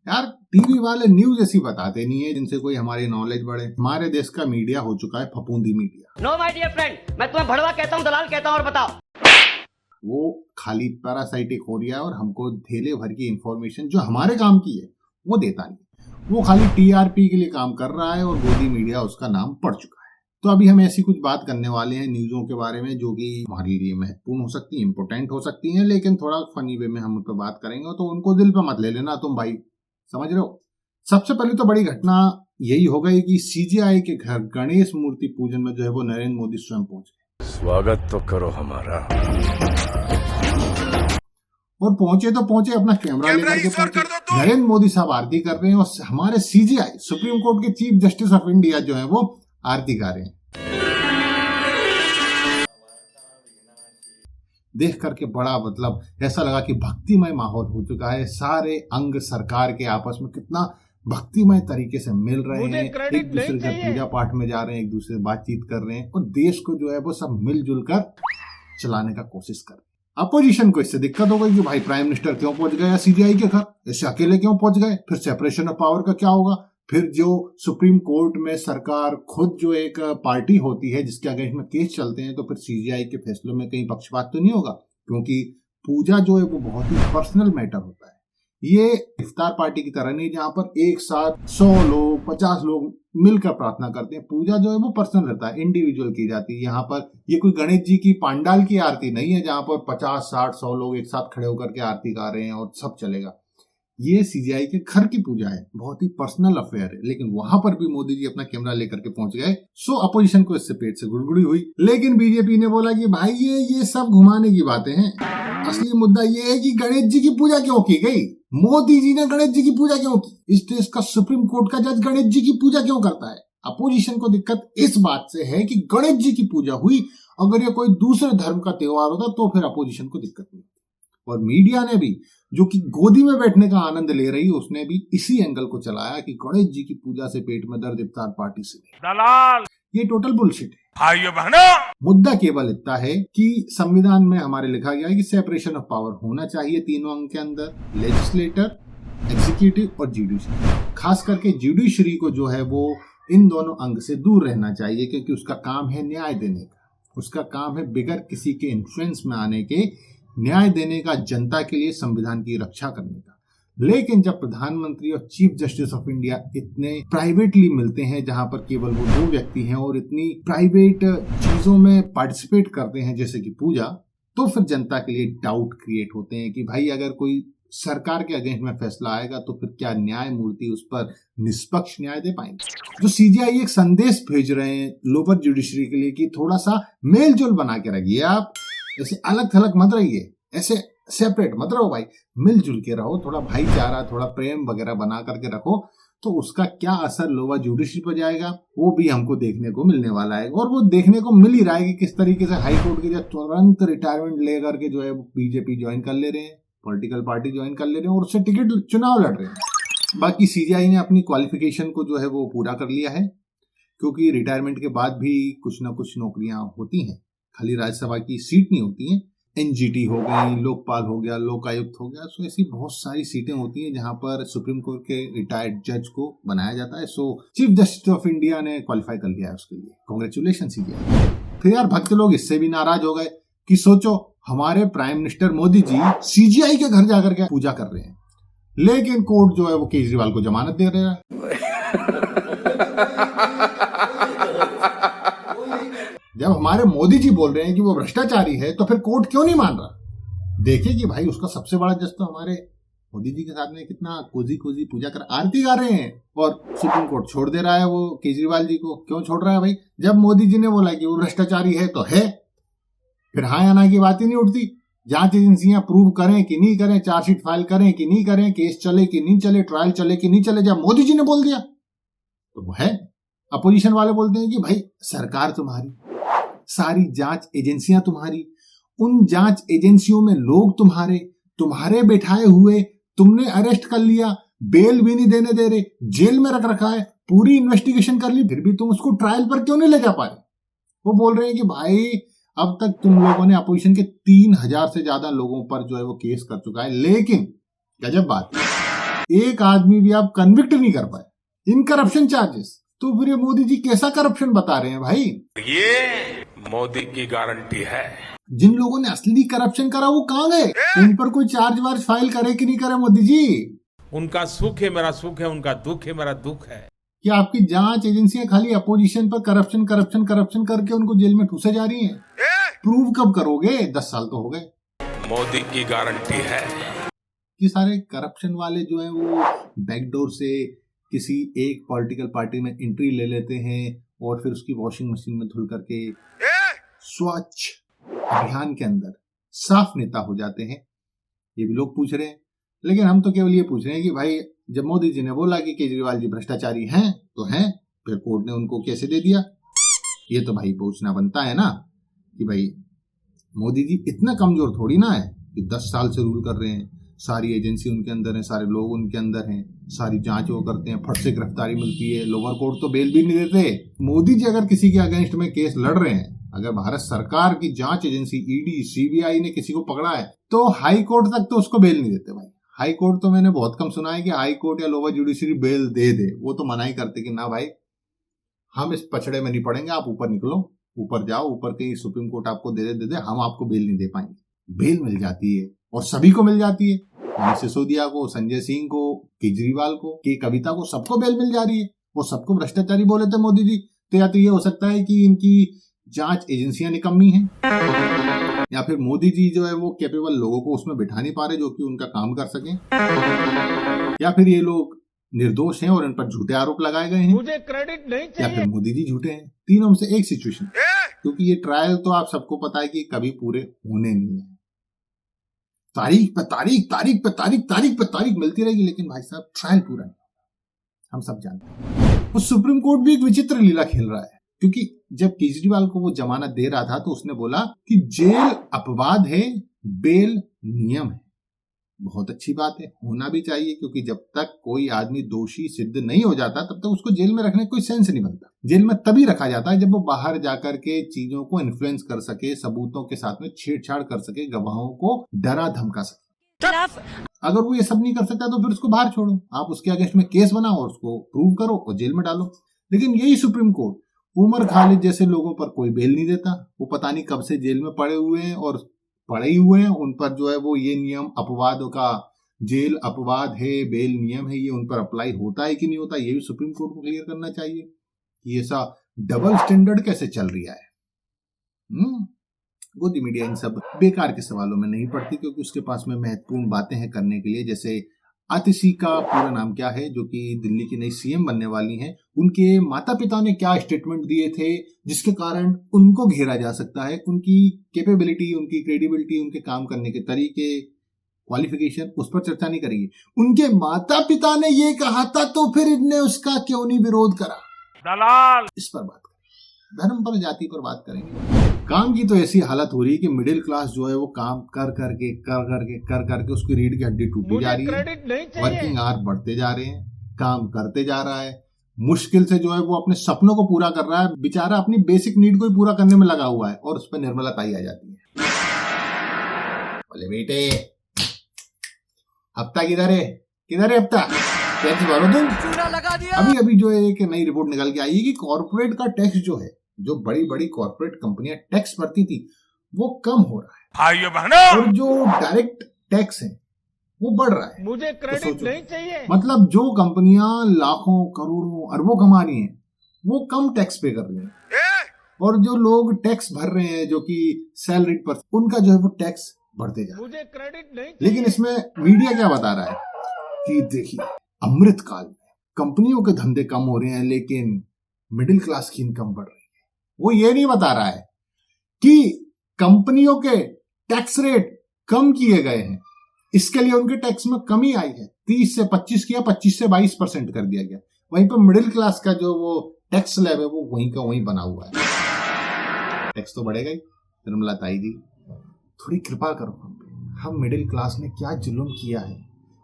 यार टीवी वाले न्यूज ऐसी बताते नहीं है जिनसे कोई हमारी नॉलेज बढ़े। हमारे देश का मीडिया हो चुका है फफूंदी media. No my dear friend, मैं तुम्हें भड़वा कहता हूँ, दलाल कहता हूँ, और बताओ। वो खाली पैरासाइटिक हो रहा है और हमको धेले भर की इंफॉर्मेशन जो हमारे काम की है वो देता नहीं। वो खाली टीआरपी के लिए काम कर रहा है और गोदी मीडिया उसका नाम पड़ चुका है। तो अभी हम ऐसी कुछ बात करने वाले हैं न्यूज़ों के बारे में जो कि हमारे लिए महत्वपूर्ण हो सकती है, इंपोर्टेंट हो सकती हैं, लेकिन थोड़ा फनी वे में हम उन पर बात करेंगे तो उनको दिल पे मत ले लेना तुम भाई, समझ रहे हो। सबसे पहले तो बड़ी घटना यही हो गई कि सीजीआई के घर गणेश मूर्ति पूजन में जो है वो नरेंद्र मोदी स्वयं पहुंचे। स्वागत तो करो हमारा। और पहुंचे तो पहुंचे, अपना कैमरा लेकर के पहुंचे। नरेंद्र मोदी साहब आरती कर रहे हैं और हमारे सीजीआई सुप्रीम कोर्ट के चीफ जस्टिस ऑफ इंडिया जो है वो आरती गा रहे हैं। देख करके बड़ा मतलब ऐसा लगा कि भक्तिमय माहौल हो चुका है। सारे अंग सरकार के आपस में कितना भक्तिमय तरीके से मिल रहे हैं, एक दूसरे के पूजा पाठ में जा रहे हैं, एक दूसरे से बातचीत कर रहे हैं और देश को जो है वो सब मिलजुल कर चलाने का कोशिश कर रहे हैं। अपोजिशन को इससे दिक्कत हो गई कि भाई प्राइम मिनिस्टर क्यों पहुंच गया सीजीआई के घर, इससे अकेले क्यों पहुंच गए, फिर सेपरेशन ऑफ पावर का क्या होगा। फिर जो सुप्रीम कोर्ट में सरकार खुद जो एक पार्टी होती है जिसके अगेंस्ट में केस चलते हैं, तो फिर सीजीआई के फैसलों में कहीं पक्षपात तो नहीं होगा, क्योंकि पूजा जो है वो बहुत ही पर्सनल मैटर होता है। ये इफ्तार पार्टी की तरह नहीं जहां पर एक साथ 100 लोग 50 लोग मिलकर प्रार्थना करते हैं। पूजा जो है वो पर्सनल रहता है, इंडिविजुअल की जाती है। यहाँ पर ये कोई गणेश जी की पांडाल की आरती नहीं है जहां पर 50 60 100 लोग एक साथ खड़े होकर के आरती गा रहे हैं और सब चलेगा। ये सीजीआई के घर की पूजा है, बहुत ही पर्सनल अफेयर है, लेकिन वहां पर भी मोदी जी अपना कैमरा लेकर के पहुंच गए। सो अपोजिशन को इससे पेट से गुड़गुड़ी हुई, लेकिन बीजेपी ने बोला कि भाई ये सब घुमाने की बातें हैं। असली मुद्दा ये है कि गणेश जी की पूजा क्यों की गई, मोदी जी ने गणेश जी की पूजा क्यों की, इस देश का सुप्रीम कोर्ट का जज गणेश जी की पूजा क्यों करता है। अपोजिशन को दिक्कत इस बात से है कि गणेश जी की पूजा हुई, अगर ये कोई दूसरे धर्म का त्योहार होता तो फिर अपोजिशन को दिक्कत नहीं। और मीडिया ने भी, जो कि गोदी में बैठने का आनंद ले रही, उसने भी इसी एंगल को चलाया कि गणेश जी की पूजा से पेट में दर्द इफ्तार पार्टी से दलाल। ये टोटल बुलशिट है भाइयों बहनों। मुद्दा केवल इतना है कि संविधान में हमारे लिखा गया है कि सेपरेशन ऑफ पावर होना चाहिए तीनों अंग के अंदर, लेजिस्लेटर, एग्जीक्यूटिव और जुडिशरी। खास करके जुडिशरी को जो है वो इन दोनों अंग से दूर रहना चाहिए, क्योंकि उसका काम है न्याय देने का, उसका काम है बिगैर किसी के इन्फ्लुएंस में आने के न्याय देने का, जनता के लिए संविधान की रक्षा करने का। लेकिन जब प्रधानमंत्री और चीफ जस्टिस ऑफ इंडिया इतने प्राइवेटली मिलते हैं जहां पर केवल वो 2 व्यक्ति हैं और इतनी प्राइवेट चीजों में पार्टिसिपेट करते हैं जैसे कि पूजा, तो फिर जनता के लिए डाउट क्रिएट होते हैं कि भाई अगर कोई सरकार के अगेंस्ट में फैसला आएगा तो फिर क्या न्यायमूर्ति उस पर निष्पक्ष न्याय दे पाएंगे। जो सीजीआई एक संदेश भेज रहे हैं लोअर जुडिशरी के लिए कि थोड़ा सा मेलजोल बना के रखिए, आप ऐसे अलग थलग मत रहिए, ऐसे सेपरेट मत रहो भाई, मिलजुल के रहो, थोड़ा भाईचारा, थोड़ा प्रेम वगैरह बना करके रखो। तो उसका क्या असर लोअर जुडिशरी पर जाएगा वो भी हमको देखने को मिलने वाला है। और वो देखने को मिल ही रहा है कि किस तरीके से हाई कोर्ट के जो तुरंत रिटायरमेंट लेकर के जो है बीजेपी ज्वाइन कर ले रहे हैं, पॉलिटिकल पार्टी ज्वाइन कर ले रहे हैं और उससे टिकट चुनाव लड़ रहे हैं। बाकी सीजीआई ने अपनी क्वालिफिकेशन को जो है वो पूरा कर लिया है, क्योंकि रिटायरमेंट के बाद भी कुछ ना कुछ नौकरियां होती हैं, खाली राज्यसभा की सीट नहीं होती हैं। एनजीटी हो गई, लोकपाल हो गया, लोकायुक्त हो गया, सो ऐसी बहुत सारी सीटें होती हैं जहां पर सुप्रीम कोर्ट के रिटायर्ड जज को बनाया जाता है। सो चीफ जस्टिस ऑफ इंडिया ने क्वालिफाई कर लिया है उसके लिए, कांग्रेचुलेशन सीजीआई। फिर यार भक्त लोग इससे भी नाराज हो गए कि सोचो हमारे prime minister Modi ji CGI के घर जाकर के पूजा कर रहे हैं, लेकिन कोर्ट जो है वो केजरीवाल को जमानत दे रहा है। जब हमारे मोदी जी बोल रहे हैं कि वो भ्रष्टाचारी है तो फिर कोर्ट क्यों नहीं मान रहा। देखिए कि भाई उसका सबसे बड़ा जज तो हमारे मोदी जी के साथ में कितना कोजी पूजा कर आरती गा रहे हैं और सुप्रीम कोर्ट छोड़ दे रहा है वो केजरीवाल जी को। क्यों छोड़ रहा है भाई, जब मोदी जी ने बोला कि वो भ्रष्टाचारी है तो है, फिर हाँ या ना की बात ही नहीं उठती। जांच एजेंसियां प्रूव करें कि नहीं करें, चार्जशीट फाइल करें कि नहीं करें, केस चले कि नहीं चले, ट्रायल चले कि नहीं चले, जब मोदी जी ने बोल दिया तो वो है। अपोजिशन वाले बोलते हैं कि भाई सरकार तुम्हारी, सारी जांच एजेंसियां तुम्हारी, उन जांच एजेंसियों में लोग तुम्हारे बैठाए हुए, तुमने अरेस्ट कर लिया, बेल भी नहीं देने दे रहे, जेल में रख रखा है, पूरी इन्वेस्टिगेशन कर ली, फिर भी तुम उसको ट्रायल पर क्यों नहीं ले जा पाए। वो बोल रहे हैं कि भाई अब तक तुम लोगों ने अपोजिशन के 3000 से ज्यादा लोगों पर जो है वो केस कर चुका है, लेकिन गजब बात एक आदमी भी आप कन्विक्ट नहीं कर पाए इन करप्शन चार्जेस, तो फिर ये मोदी जी कैसा करप्शन बता रहे हैं भाई? ये मोदी की गारंटी है। जिन लोगों ने असली करप्शन करा वो कहाँ गए? उन पर कोई चार्ज वार्ज फाइल करे कि नहीं करे मोदी जी? उनका सुख है मेरा सुख है, उनका दुख है मेरा दुख है। कि आपकी जांच एजेंसियां खाली अपोजिशन पर करप्शन करप्शन करप्शन करके उनको जेल में ठूसे जा रही हैं? प्रूव कब करोगे? 10 साल तो हो गए। मोदी की गारंटी है कि सारे करप्शन वाले जो हैं वो बैकडोर से किसी एक पॉलिटिकल पार्टी में एंट्री ले लेते हैं और फिर उसकी वॉशिंग मशीन में धुल करके स्वच्छ अभियान के अंदर साफ नेता हो जाते हैं। ये भी लोग पूछ रहे हैं, लेकिन हम तो केवल ये पूछ रहे हैं कि भाई जब मोदी जी ने बोला कि केजरीवाल जी भ्रष्टाचारी हैं तो हैं, फिर कोर्ट ने उनको कैसे दे दिया? ये तो भाई पूछना बनता है ना कि भाई मोदी जी इतना कमजोर थोड़ी ना है कि 10 साल से रूल कर रहे हैं, सारी एजेंसी उनके अंदर है, सारे लोग उनके अंदर हैं, सारी जांच वो करते हैं, फट से गिरफ्तारी मिलती है, लोअर कोर्ट तो बेल भी नहीं देते। मोदी जी अगर किसी के अगेंस्ट में केस लड़ रहे हैं, अगर भारत सरकार की जांच एजेंसी ईडी सीबीआई ने किसी को पकड़ा है तो हाई कोर्ट तक तो उसको बेल नहीं देते भाई। हाई कोर्ट तो मैंने बहुत कम सुना है कि हाई कोर्ट या लोअर जुडिशरी बेल दे दे, वो तो मना ही करते कि ना भाई हम इस पचड़े में नहीं पड़ेंगे, आप ऊपर निकलो, ऊपर जाओ, ऊपर के सुप्रीम कोर्ट आपको दे दे, हम आपको बेल नहीं दे पाएंगे। बेल मिल जाती है और सभी को मिल जाती है, मनीष सिसोदिया को, संजय सिंह को, केजरीवाल को, के कविता को, सबको बेल मिल जा रही है। वो सबको भ्रष्टाचारी बोले थे मोदी जी, तो या तो ये हो सकता है कि इनकी जांच एजेंसियां निकम्मी हैं, या फिर मोदी जी जो है वो कैपेबल लोगों को उसमें बिठा नहीं पा रहे जो कि उनका काम कर सकें, या फिर ये लोग निर्दोष हैं और इन पर झूठे आरोप लगाए गए हैं, मुझे क्रेडिट नहीं चाहिए, या फिर मोदी जी झूठे हैं। तीनों में से एक सिचुएशन, क्योंकि ये ट्रायल तो आप सबको पता है कि कभी पूरे होने नहीं है। तारीख पे तारीख, तारीख पे तारीख, तारीख पे तारीख मिलती रहेगी, लेकिन भाई साहब ट्रायल पूरा नहीं, हम सब जानते हैं। तो सुप्रीम कोर्ट भी एक विचित्र लीला खेल रहा है, क्योंकि जब केजरीवाल को वो जमानत दे रहा था तो उसने बोला कि जेल अपवाद है, बेल नियम है। बहुत अच्छी बात है, होना भी चाहिए, क्योंकि जब तक कोई आदमी दोषी सिद्ध नहीं हो जाता तब तक उसको जेल में रखने कोई सेंस नहीं बनता। जेल में तभी रखा जाता है जब वो बाहर जाकर के चीजों को इन्फ्लुएंस कर सके, सबूतों के साथ में छेड़छाड़ कर सके, गवाहों को डरा धमका सके। अगर वो ये सब नहीं कर सकता तो फिर उसको बाहर छोड़ो, आप उसके अगेंस्ट में केस बनाओ और उसको प्रूव करो और जेल में डालो। लेकिन यही सुप्रीम कोर्ट उमर खालिद जैसे लोगों पर कोई बेल नहीं देता। वो पता नहीं कब से जेल में पड़े हुए हैं और पड़े ही हुए हैं, उन पर जो है वो ये नियम अपवाद का, जेल अपवाद है, बेल नियम है, ये उन पर अप्लाई होता है कि नहीं होता, ये भी सुप्रीम कोर्ट को क्लियर करना चाहिए कि ऐसा डबल स्टैंडर्ड कैसे चल रहा है। गोदी मीडिया इन सब बेकार के सवालों में नहीं पड़ती, क्योंकि उसके पास में महत्वपूर्ण बातें हैं करने के लिए। जैसे आतिशी का पूरा नाम क्या है, जो कि दिल्ली की नई सीएम बनने वाली हैं, उनके माता पिता ने क्या स्टेटमेंट दिए थे जिसके कारण उनको घेरा जा सकता है, उनकी कैपेबिलिटी, उनकी क्रेडिबिलिटी, उनके काम करने के तरीके, क्वालिफिकेशन, उस पर चर्चा नहीं करेंगे। उनके माता पिता ने ये कहा था तो फिर इनने उसका क्यों नहीं विरोध करा, दलाल, इस पर बात करेंगे। धर्म पर, जाति पर बात करेंगे। काम की तो ऐसी हालत हो रही है कि मिडिल क्लास जो है वो काम कर करके उसकी रीढ़ की हड्डी टूटी जा रही है, वर्किंग आवर बढ़ते जा रहे हैं, काम करते जा रहा है, मुश्किल से जो है वो अपने सपनों को पूरा कर रहा है, बेचारा अपनी बेसिक नीड को ही पूरा करने में लगा हुआ है, और उस पर निर्मला ताई आ जाती है, बोले बेटे हफ्ता किधर है हफ्ता, टैक्स भरो तुम। अभी जो है एक नई रिपोर्ट निकल के आई है कि कॉर्पोरेट का टैक्स जो है, जो बड़ी बड़ी कॉर्पोरेट कंपनियां टैक्स भरती थी वो कम हो रहा है, भाइयों बहनों, और जो डायरेक्ट टैक्स है वो बढ़ रहा है। मुझे क्रेडिट नहीं चाहिए। मतलब जो कंपनियां लाखों करोड़ों अरबों कमा रही हैं वो कम टैक्स पे कर रही हैं, और जो लोग टैक्स भर रहे हैं जो कि सैलरी पर, उनका जो है वो टैक्स बढ़ते जा रहा है। मुझे क्रेडिट नहीं चाहिए। लेकिन इसमें मीडिया क्या बता रहा है कि देखिए अमृत काल में कंपनियों के धंधे कम हो रहे हैं लेकिन मिडिल क्लास की इनकम बढ़ रही है। वो ये नहीं बता रहा है कि कंपनियों के टैक्स रेट कम किए गए हैं, इसके लिए उनके टैक्स में कमी आई है, 30 से 25 किया, 25 से 22% कर दिया गया। वहीं पर मिडिल क्लास का जो वो टैक्स स्लैब है वो वहीं का वहीं बना हुआ है। टैक्स तो बढ़ेगा ही। निर्मला ताई जी थोड़ी कृपा करो, हम मिडिल क्लास ने क्या जुल्म किया है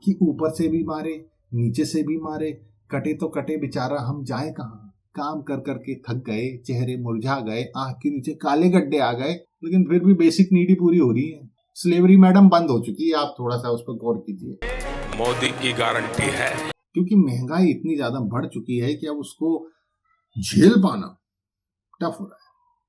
कि ऊपर से भी मारे, नीचे से भी मारे, कटे तो कटे बेचारा, हम जाए कहाँ। काम कर करके थक गए, चेहरे मुरझा गए, आंख के नीचे काले गड्ढे आ गए, लेकिन फिर भी बेसिक नीड ही पूरी हो रही है। स्लेवरी मैडम बंद हो चुकी है, आप थोड़ा सा उस पर गौर कीजिए। मोदी की गारंटी है। क्योंकि महंगाई इतनी ज्यादा बढ़ चुकी है कि अब उसको झेल पाना टफ हो रहा है।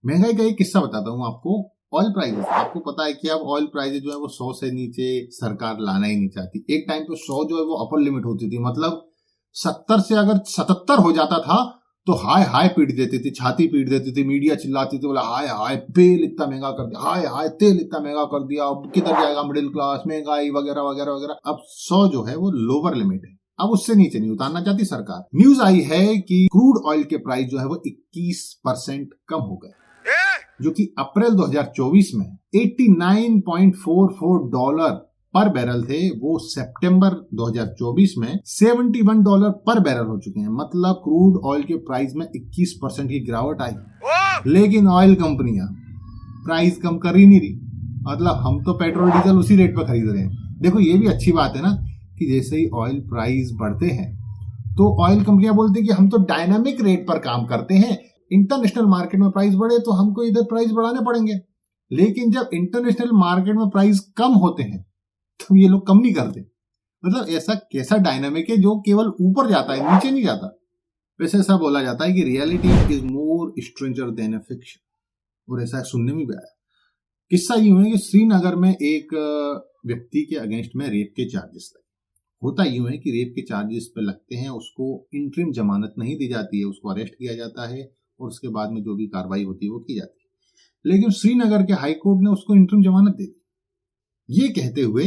महंगाई का एक किस्सा बताता हूँ आपको। ऑयल प्राइसेस, आपको पता है कि अब ऑयल प्राइसेस जो है वो 100 से नीचे सरकार लाना ही नहीं चाहती। एक टाइम पे 100 जो है वो अपर लिमिट होती थी, मतलब 70 से अगर 77 हो जाता था तो हाय हाय पीट देती थी, छाती पीट देती थी, मीडिया चिल्लाती थी, बोला हाय हाय तेल इतना महंगा कर दिया, हाय हाय तेल इतना महंगा कर दिया, अब किधर जाएगा मिडिल क्लास, महंगाई वगैरह वगैरह वगैरह। अब 100 जो है वो लोअर लिमिट है, अब उससे नीचे नहीं उतारना चाहती सरकार। न्यूज आई है कि क्रूड ऑयल के प्राइस जो है वो 21% कम हो गए, जो कि अप्रैल 2024 में $89.44 पर बैरल थे, वो सितंबर 2024 में $71 पर बैरल हो चुके हैं। मतलब क्रूड ऑयल के प्राइस में 21% की गिरावट आई, लेकिन ऑयल कंपनियां प्राइस कम कर ही नहीं रही। मतलब हम तो पेट्रोल डीजल उसी रेट पर खरीद रहे हैं। देखो ये भी अच्छी बात है ना कि जैसे ही ऑयल प्राइस बढ़ते हैं तो ऑयल कंपनियां बोलती है कि हम तो डायनामिक रेट पर काम करते हैं, इंटरनेशनल मार्केट में प्राइस बढ़े तो हमको इधर प्राइस बढ़ाने पड़ेंगे। लेकिन जब इंटरनेशनल मार्केट में प्राइस कम होते हैं तो ये लोग कम नहीं करते। मतलब ऐसा कैसा डायनामिक है जो केवल ऊपर जाता है, नीचे नहीं जाता। वैसे ऐसा बोला जाता है कि reality is more stranger then A fiction, और ऐसा सुनने में भी आया। किस्सा यूं है कि श्रीनगर में एक व्यक्ति के अगेंस्ट में रेप के चार्जेस लगे। होता यूं है कि रेप के चार्जेस पे लगते हैं, उसको इंटरिम जमानत नहीं दी जाती है, उसको अरेस्ट किया जाता है और उसके बाद में जो भी कार्रवाई होती है वो की जाती है। लेकिन श्रीनगर के हाई कोर्ट ने उसको इंटरिम जमानत दे दी, ये कहते हुए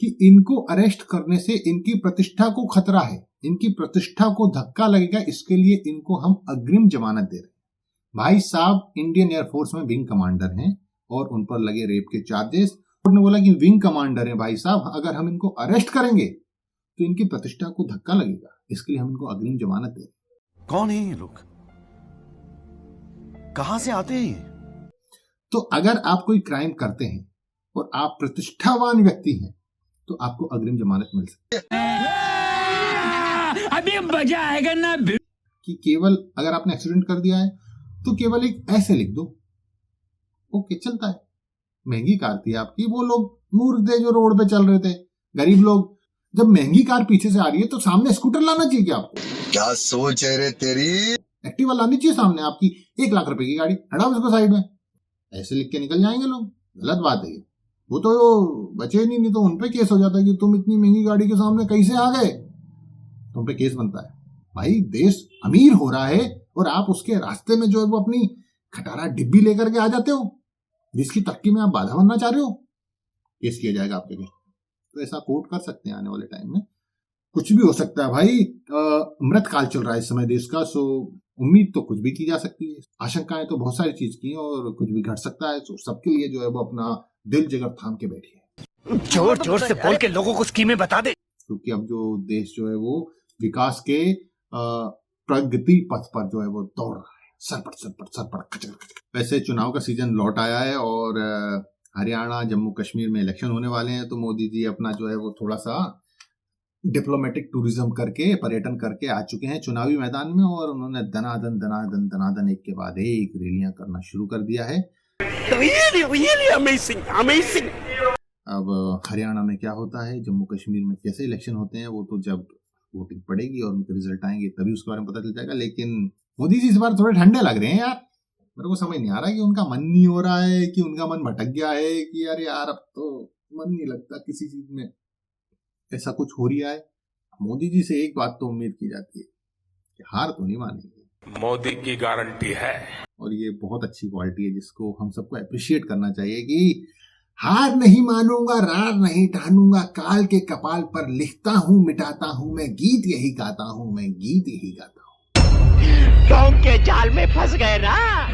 कि इनको अरेस्ट करने से इनकी प्रतिष्ठा को खतरा है, इनकी प्रतिष्ठा को धक्का लगेगा, इसके लिए इनको हम अग्रिम जमानत दे रहे हैं। भाई साहब इंडियन एयरफोर्स में विंग कमांडर हैं और उन पर लगे रेप के चार्जेस। कोर्ट ने बोला कि विंग कमांडर हैं भाई साहब, अगर हम इनको अरेस्ट करेंगे तो इनकी प्रतिष्ठा को धक्का लगेगा, इसके लिए हम इनको अग्रिम जमानत दे रहे हैं। कौन है ये लोग, कहां से आते हैं ये? तो अगर आप कोई क्राइम करते हैं और आप प्रतिष्ठावान व्यक्ति हैं तो आपको अग्रिम जमानत मिल सकती है। अभी मजा आएगा ना। कि केवल अगर आपने एक्सीडेंट कर दिया है तो केवल एक ऐसे लिख दो, ओके चलता है। महंगी कार थी आपकी, वो लोग मूर्ख थे जो रोड पे चल रहे थे, गरीब लोग। जब महंगी कार पीछे से आ रही है तो सामने स्कूटर लाना चाहिए क्या आपको? क्या सोच है रे तेरी? एक्टिवा लानी चाहिए सामने आपकी, 1 लाख रुपए की गाड़ी, हटाओ उसको साइड में। ऐसे लिख के निकल जाएंगे लोग, गलत बात है ये। वो तो बचे नहीं तो उनपे केस हो जाता है कि तुम इतनी महंगी गाड़ी के सामने कैसे आ गए, तुम पे केस बनता है। भाई देश अमीर हो रहा है और आप उसके रास्ते में जो है वो अपनी खटारा डिब्बी लेकर के आ जाते हो, जिसकी तरक्की में आप बाधा बनना चाह रहे हो, केस किया जाएगा आपके लिए। तो ऐसा कोर्ट कर सकते हैं आने वाले टाइम में। कुछ भी हो सकता है भाई, मृत काल चल रहा है इस समय देश का, सो उम्मीद तो कुछ भी की जा सकती है, आशंकाएं तो बहुत सारी चीज की हैं और कुछ भी घट सकता है। तो सबके लिए जो है वो अपना दिल जिगर थाम के बैठिए, जोर जोर से बोल के लोगों को स्कीमें बता दे, क्योंकि अब जो देश जो है वो विकास के प्रगति पथ पर जो है वो दौड़ रहा है, सरपट खचर। वैसे चुनाव का सीजन लौट आया है और हरियाणा जम्मू कश्मीर में इलेक्शन होने वाले हैं, तो मोदी जी अपना जो है वो थोड़ा सा डिप्लोमेटिक टूरिज्म करके, पर्यटन करके आ चुके हैं चुनावी मैदान में, और उन्होंने दनादन एक के बाद एक रैलियां करना शुरू कर दिया है। really amazing। अब हरियाणा में क्या होता है, जम्मू कश्मीर में कैसे इलेक्शन होते हैं, वो तो जब वोटिंग पड़ेगी और उनके रिजल्ट आएंगे तभी उसके बारे में पता चल जाएगा। लेकिन मोदी जी इस बार थोड़े ठंडे लग रहे हैं यार। मेरे को समझ नहीं आ रहा कि उनका मन नहीं हो रहा है, कि उनका मन भटक गया है, कि यार अब तो मन नहीं लगता किसी चीज में, ऐसा कुछ हो रहा है। मोदी जी से एक बात तो उम्मीद की जाती है कि हार तो नहीं मानेंगे, मोदी की गारंटी है। और ये बहुत अच्छी क्वालिटी है जिसको हम सबको अप्रिशिएट करना चाहिए कि हार नहीं मानूंगा, रार नहीं ठानूंगा, काल के कपाल पर लिखता हूं, मिटाता हूं, मैं गीत यही गाता हूं, मैं गीत यही गाता हूं। टोंक के जाल में फंस गए ना,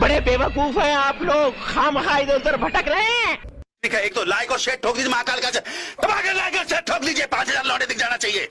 बड़े बेवकूफ हैं आप लोग, खामखा इधर उधर भटक रहे हैं। ठीक है, एक तो लाइक और शेयर ठोक दीजिए, महाकाल का दबा के लाइक और शेयर ठोक लीजिए, 5000 लौटे दिख जाना चाहिए।